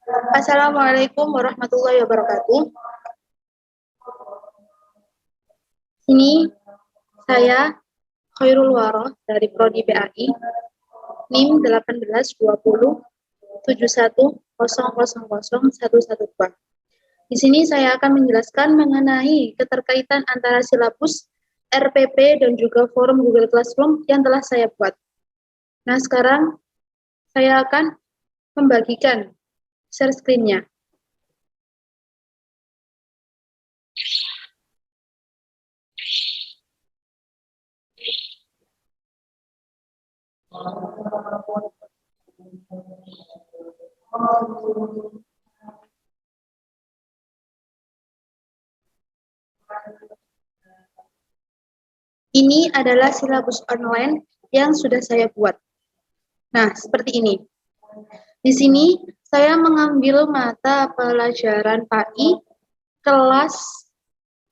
Assalamualaikum warahmatullahi wabarakatuh. Ini saya Khairul Waroh dari Prodi PAI, NIM 182071000112. Di sini saya akan menjelaskan mengenai keterkaitan antara silabus, RPP, dan juga forum Google Classroom yang telah saya buat. Nah, sekarang saya akan membagikan share screen-nya. Ini adalah silabus online yang sudah saya buat. Nah, seperti ini. Di sini saya mengambil mata pelajaran PAI kelas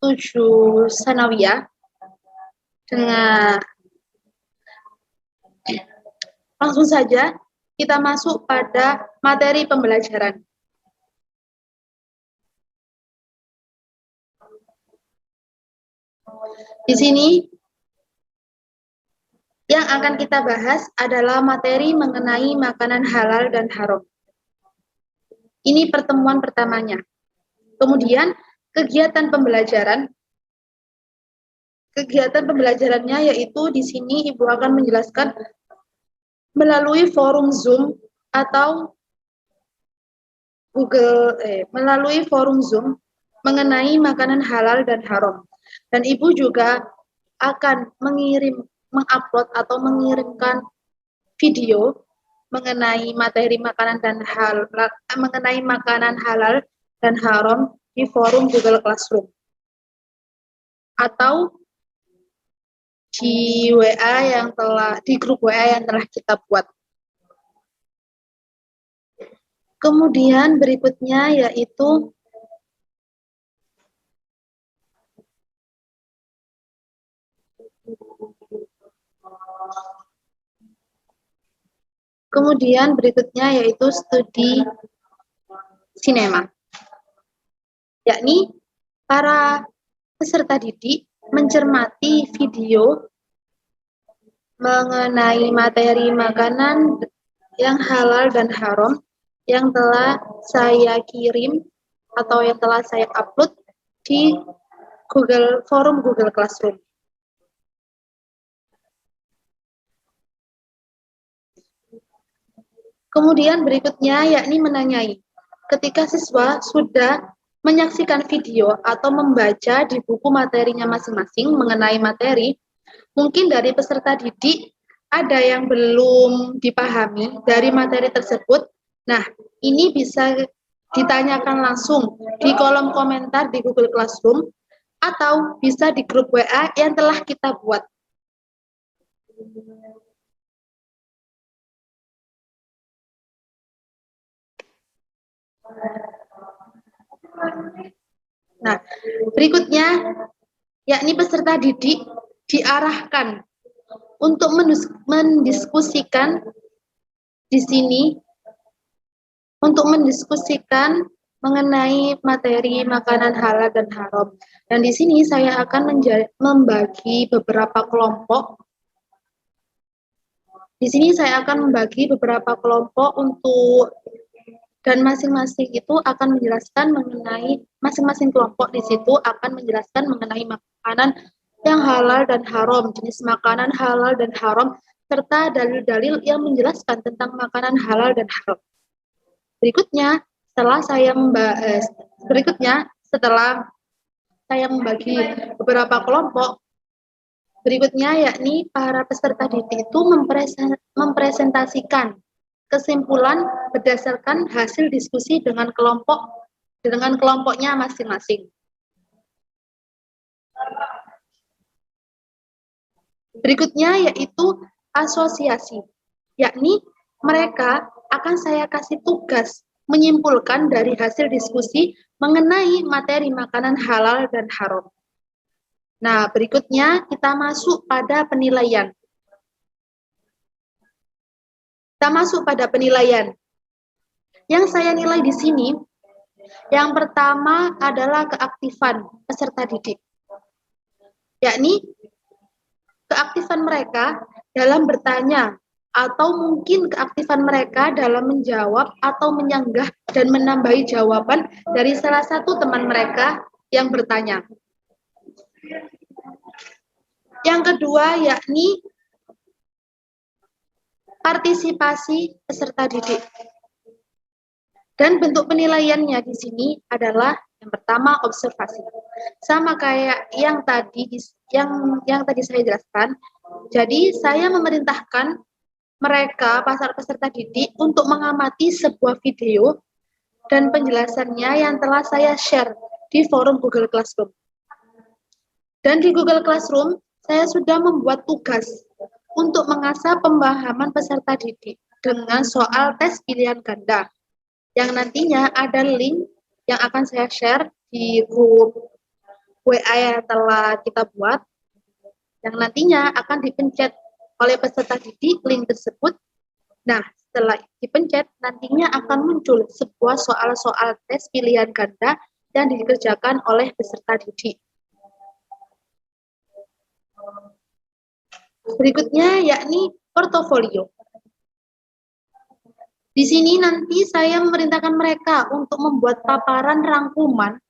7 Sanawiyah dengan langsung saja kita masuk pada materi pembelajaran. Di sini yang akan kita bahas adalah materi mengenai makanan halal dan haram. Ini pertemuan pertamanya. Kemudian kegiatan pembelajarannya yaitu di sini Ibu akan menjelaskan melalui forum Zoom atau melalui forum Zoom mengenai makanan halal dan haram. Dan Ibu juga akan mengupload atau mengirimkan video mengenai materi mengenai makanan halal dan haram di forum Google Classroom atau di grup WA yang telah kita buat. Kemudian berikutnya yaitu studi sinema. Yakni para peserta didik mencermati video mengenai materi makanan yang halal dan haram yang telah saya kirim atau yang telah saya upload di forum Google Classroom. Kemudian berikutnya yakni menanyai. Ketika siswa sudah menyaksikan video atau membaca di buku materinya masing-masing mengenai materi, mungkin dari peserta didik ada yang belum dipahami dari materi tersebut. Nah, ini bisa ditanyakan langsung di kolom komentar di Google Classroom atau bisa di grup WA yang telah kita buat. Nah, berikutnya yakni peserta didik diarahkan untuk mendiskusikan di sini mengenai materi makanan halal dan haram. Dan di sini saya akan membagi beberapa kelompok. Di sini saya akan membagi beberapa kelompok dan masing-masing itu akan menjelaskan mengenai masing-masing kelompok di situ akan menjelaskan mengenai makanan yang halal dan haram, jenis makanan halal dan haram, serta dalil-dalil yang menjelaskan tentang makanan halal dan haram. Berikutnya, setelah saya membagi beberapa kelompok, berikutnya yakni para peserta didik itu mempresentasikan kesimpulan berdasarkan hasil diskusi dengan kelompoknya masing-masing. Berikutnya yaitu asosiasi, yakni mereka akan saya kasih tugas menyimpulkan dari hasil diskusi mengenai materi makanan halal dan haram. Nah, berikutnya kita masuk pada penilaian. Yang saya nilai di sini, yang pertama adalah keaktifan peserta didik, yakni keaktifan mereka dalam bertanya atau mungkin keaktifan mereka dalam menjawab atau menyanggah dan menambahi jawaban dari salah satu teman mereka yang bertanya. Yang kedua yakni partisipasi peserta didik. Dan bentuk penilaiannya di sini adalah yang pertama observasi. Sama kayak yang tadi saya jelaskan. Jadi saya memerintahkan mereka peserta didik untuk mengamati sebuah video dan penjelasannya yang telah saya share di forum Google Classroom. Dan di Google Classroom saya sudah membuat tugas untuk mengasah pemahaman peserta didik dengan soal tes pilihan ganda yang nantinya ada link yang akan saya share di grup WA yang telah kita buat, yang nantinya akan dipencet oleh peserta didik link tersebut. Nah, setelah dipencet, nantinya akan muncul sebuah soal-soal tes pilihan ganda yang dikerjakan oleh peserta didik. Berikutnya yakni portofolio. Di sini nanti saya memerintahkan mereka untuk membuat paparan rangkuman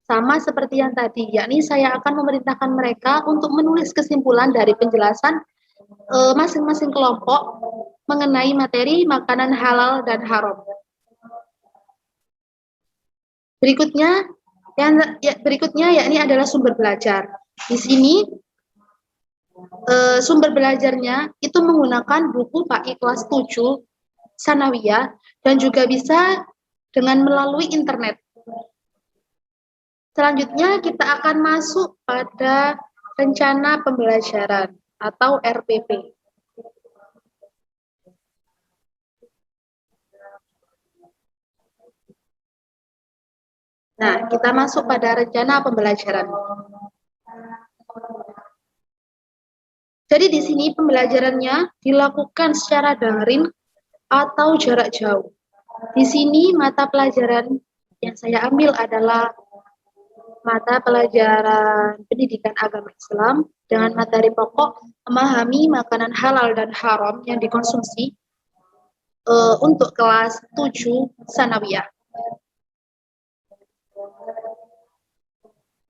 sama seperti yang tadi, yakni saya akan memerintahkan mereka untuk menulis kesimpulan dari penjelasan masing-masing kelompok mengenai materi makanan halal dan haram. Berikutnya yakni adalah sumber belajar. Di sini sumber belajarnya itu menggunakan buku PAI kelas 7 Sanawiyah dan juga bisa dengan melalui internet. Selanjutnya kita akan masuk pada rencana pembelajaran atau RPP. Nah, kita masuk pada rencana pembelajaran. Jadi di sini pembelajarannya dilakukan secara daring atau jarak jauh. Di sini mata pelajaran yang saya ambil adalah mata pelajaran pendidikan agama Islam dengan materi pokok memahami makanan halal dan haram yang dikonsumsi untuk kelas 7 Sanawiyah.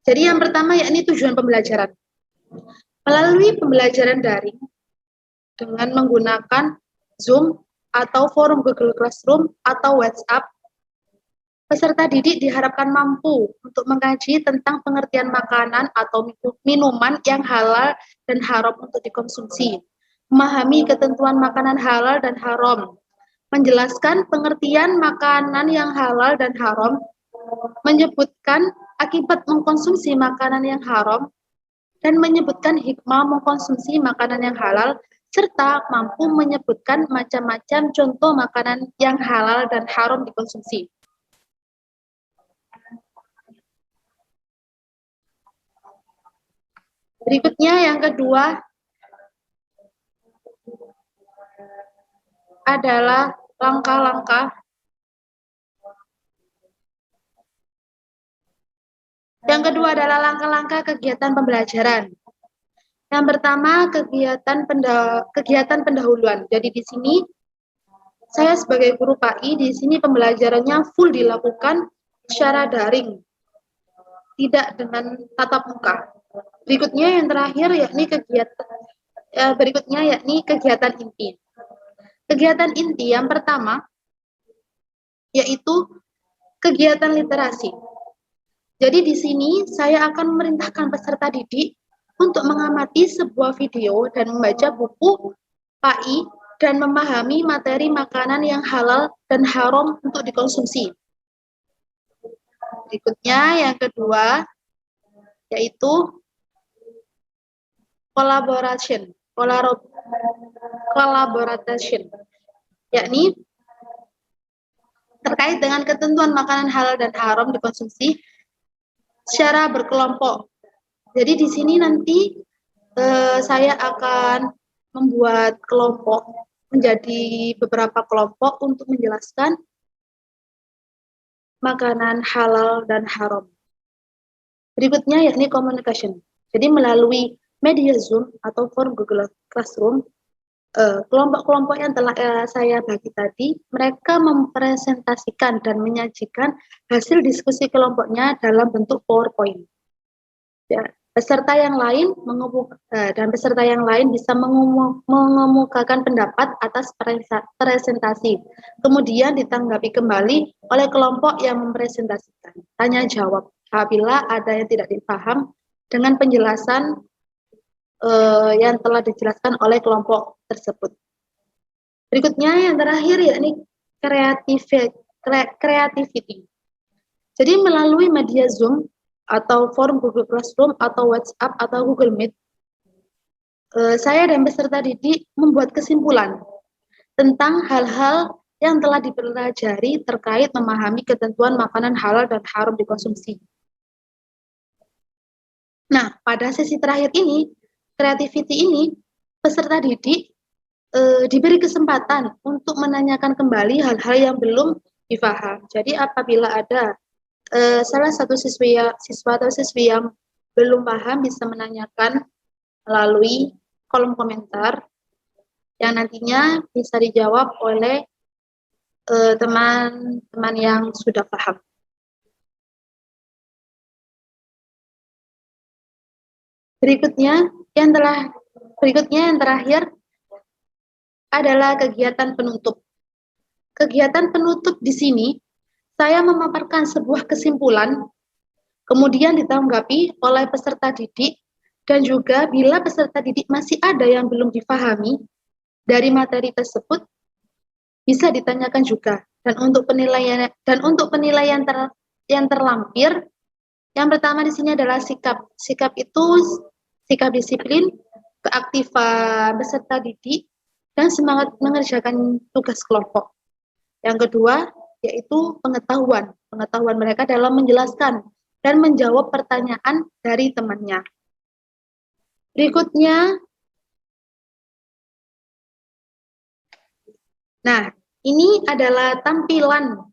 Jadi yang pertama yakni tujuan pembelajaran. Melalui pembelajaran daring dengan menggunakan Zoom atau forum Google Classroom atau WhatsApp, peserta didik diharapkan mampu untuk mengkaji tentang pengertian makanan atau minuman yang halal dan haram untuk dikonsumsi, memahami ketentuan makanan halal dan haram, menjelaskan pengertian makanan yang halal dan haram, menyebutkan akibat mengkonsumsi makanan yang haram, dan menyebutkan hikmah mengkonsumsi makanan yang halal, serta mampu menyebutkan macam-macam contoh makanan yang halal dan haram dikonsumsi. Berikutnya yang kedua adalah langkah-langkah. Yang kedua adalah langkah-langkah kegiatan pembelajaran. Yang pertama kegiatan pendahuluan. Jadi di sini saya sebagai guru PAI di sini pembelajarannya full dilakukan secara daring, tidak dengan tatap muka. Berikutnya yang terakhir yakni kegiatan inti. Kegiatan inti yang pertama yaitu kegiatan literasi. Jadi di sini saya akan memerintahkan peserta didik untuk mengamati sebuah video dan membaca buku PAI dan memahami materi makanan yang halal dan haram untuk dikonsumsi. Berikutnya yang kedua yaitu collaboration, yakni terkait dengan ketentuan makanan halal dan haram dikonsumsi secara berkelompok. Jadi di sini nanti saya akan membuat kelompok menjadi beberapa kelompok untuk menjelaskan makanan halal dan haram. Berikutnya yakni communication. Jadi melalui media Zoom atau forum Google Classroom, kelompok-kelompok yang telah saya bagi tadi, mereka mempresentasikan dan menyajikan hasil diskusi kelompoknya dalam bentuk PowerPoint. Ya, peserta yang lain peserta yang lain bisa mengemukakan pendapat atas presentasi. Kemudian ditanggapi kembali oleh kelompok yang mempresentasikan. Tanya jawab apabila ada yang tidak dipaham dengan penjelasan yang telah dijelaskan oleh kelompok tersebut. Berikutnya yang terakhir yakni creativity. Jadi melalui media Zoom atau forum Google Classroom atau WhatsApp atau Google Meet, saya dan peserta didik membuat kesimpulan tentang hal-hal yang telah dipelajari terkait memahami ketentuan makanan halal dan haram dikonsumsi. Nah, pada sesi terakhir ini, creativity ini, peserta didik diberi kesempatan untuk menanyakan kembali hal-hal yang belum dipaham. Jadi apabila ada salah satu siswa atau siswi yang belum paham bisa menanyakan melalui kolom komentar yang nantinya bisa dijawab oleh teman-teman yang sudah paham. Berikutnya yang terakhir adalah kegiatan penutup. Kegiatan penutup di sini saya memaparkan sebuah kesimpulan, kemudian ditanggapi oleh peserta didik, dan juga bila peserta didik masih ada yang belum dipahami dari materi tersebut, bisa ditanyakan juga. Dan untuk penilaian yang terlampir, yang pertama di sini adalah sikap. Sikap itu sikap disiplin, keaktifan peserta didik, dan semangat mengerjakan tugas kelompok. Yang kedua, yaitu pengetahuan mereka dalam menjelaskan dan menjawab pertanyaan dari temannya. Berikutnya, nah ini adalah tampilan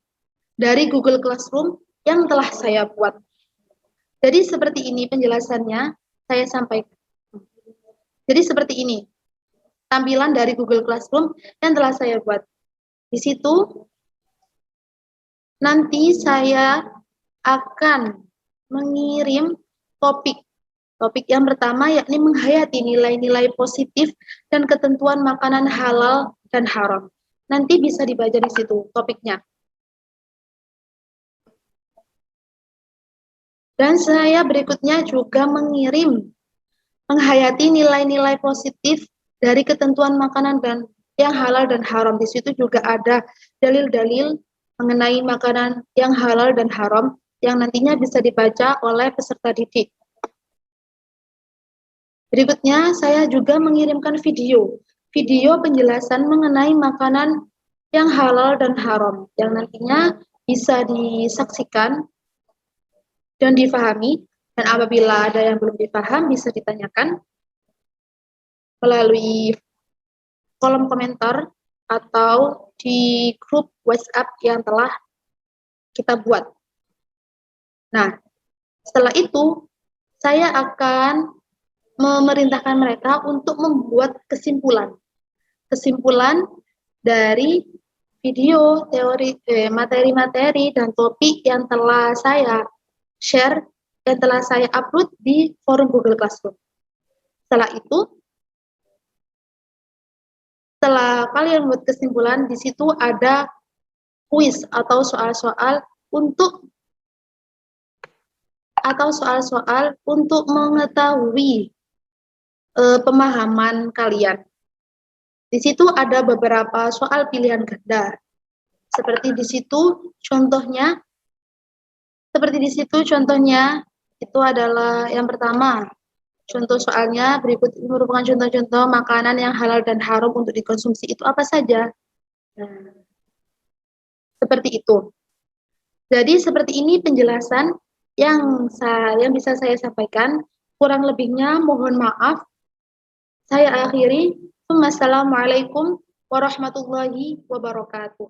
dari Google Classroom yang telah saya buat. Jadi seperti ini penjelasannya saya sampaikan. Jadi seperti ini tampilan dari Google Classroom yang telah saya buat. Di situ nanti saya akan mengirim topik. Topik yang pertama yakni menghayati nilai-nilai positif dan ketentuan makanan halal dan haram. Nanti bisa dibaca di situ topiknya. Dan saya berikutnya juga menghayati nilai-nilai positif dari ketentuan makanan dan yang halal dan haram. Di situ juga ada dalil-dalil mengenai makanan yang halal dan haram yang nantinya bisa dibaca oleh peserta didik. Berikutnya, saya juga mengirimkan video penjelasan mengenai makanan yang halal dan haram, yang nantinya bisa disaksikan dan difahami, dan apabila ada yang belum dipaham, bisa ditanyakan melalui kolom komentar atau di grup WhatsApp yang telah kita buat. Nah, setelah itu, saya akan memerintahkan mereka untuk membuat kesimpulan dari video, materi-materi, dan topik yang telah saya share, yang telah saya upload di forum Google Classroom. Setelah itu, setelah kalian buat kesimpulan, di situ ada kuis atau soal-soal untuk mengetahui pemahaman kalian. Di situ ada beberapa soal pilihan ganda. Seperti di situ contohnya itu adalah yang pertama. Contoh soalnya berikut ini merupakan contoh-contoh makanan yang halal dan haram untuk dikonsumsi itu apa saja. Nah, seperti itu. Jadi seperti ini penjelasan yang bisa saya sampaikan. Kurang lebihnya mohon maaf. Saya akhiri. Wassalamualaikum warahmatullahi wabarakatuh.